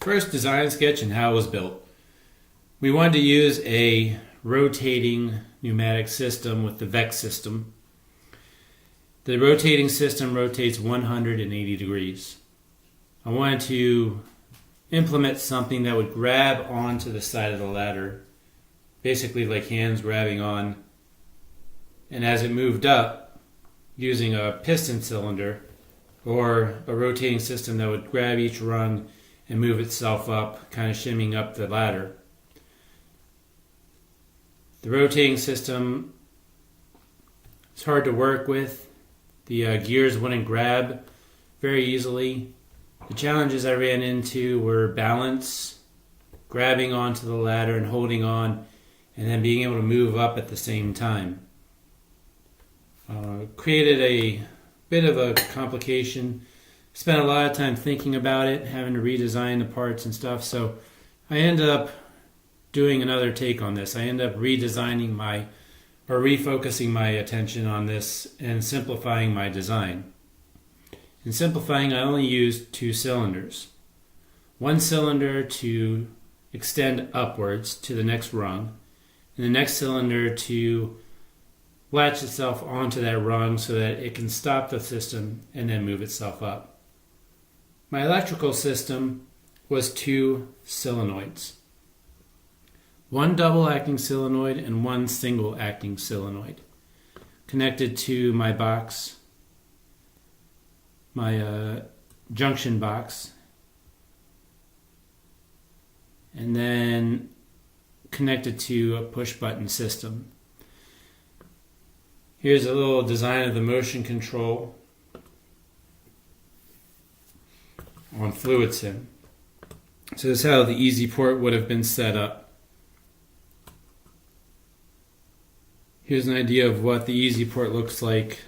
First design sketch and how it was built. We wanted to use a rotating pneumatic system with the VEX system. The rotating system rotates 180 degrees. I wanted to implement something that would grab onto the side of the ladder, basically like hands grabbing on, and as it moved up, using a piston cylinder or a rotating system that would grab each rung and move itself up, kind of shimmying up the ladder. The rotating system is hard to work with. The gears wouldn't grab very easily. The challenges I ran into were balance, grabbing onto the ladder and holding on, and then being able to move up at the same time. Created a bit of a complication. Spent a lot of time thinking about it, having to redesign the parts and stuff. So I ended up doing another take on this. I ended up refocusing my attention on this and simplifying my design. In simplifying, I only used 2 cylinders. One cylinder to extend upwards to the next rung, and the next cylinder to latch itself onto that rung so that it can stop the system and then move itself up. My electrical system was 2 solenoids. One double acting solenoid and one single acting solenoid connected to my box, my junction box, and then connected to a push button system. Here's a little design of the motion control on FluidSim. So this is how the Easy Port would have been set up. Here's an idea of what the Easy Port looks like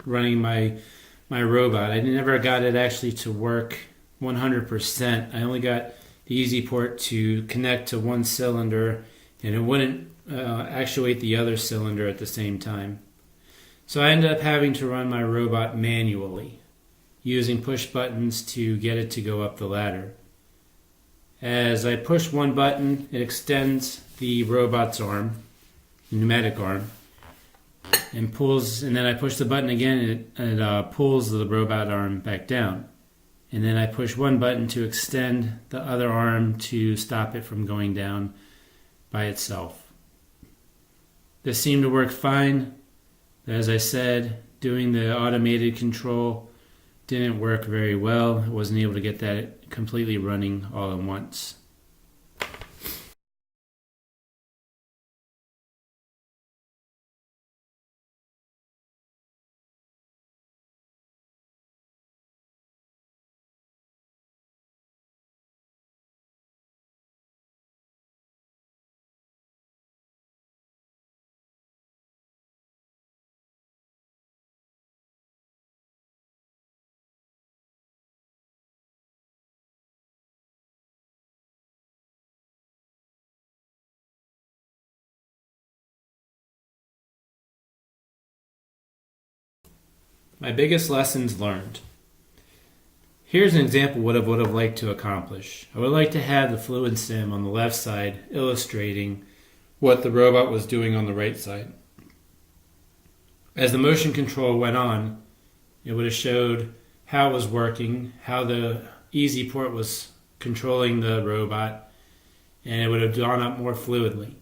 running my robot. I never got it actually to work 100%. I only got the Easy Port to connect to one cylinder, and it wouldn't actuate the other cylinder at the same time. So I ended up having to run my robot manually, using push buttons to get it to go up the ladder. As I push one button, it extends the robot's arm, the pneumatic arm, and pulls, and then I push the button again and it pulls the robot arm back down. And then I push one button to extend the other arm to stop it from going down by itself. This seemed to work fine. As I said, doing the automated control didn't work very well. I wasn't able to get that completely running all at once. My biggest lessons learned. Here's an example of what I would have liked to accomplish. I would like to have the FluidSim on the left side illustrating what the robot was doing on the right side. As the motion control went on, it would have showed how it was working, how the Easy Port was controlling the robot, and it would have gone up more fluidly.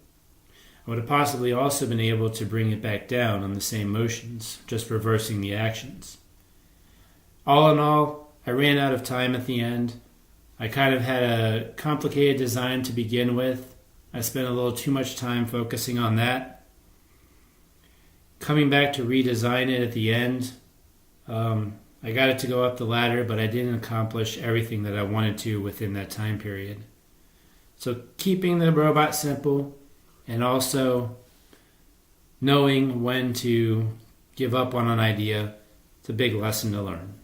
I would have possibly also been able to bring it back down on the same motions, just reversing the actions. All in all, I ran out of time at the end. I kind of had a complicated design to begin with. I spent a little too much time focusing on that. Coming back to redesign it at the end, I got it to go up the ladder, but I didn't accomplish everything that I wanted to within that time period. So keeping the robot simple, and also knowing when to give up on an idea, it's a big lesson to learn.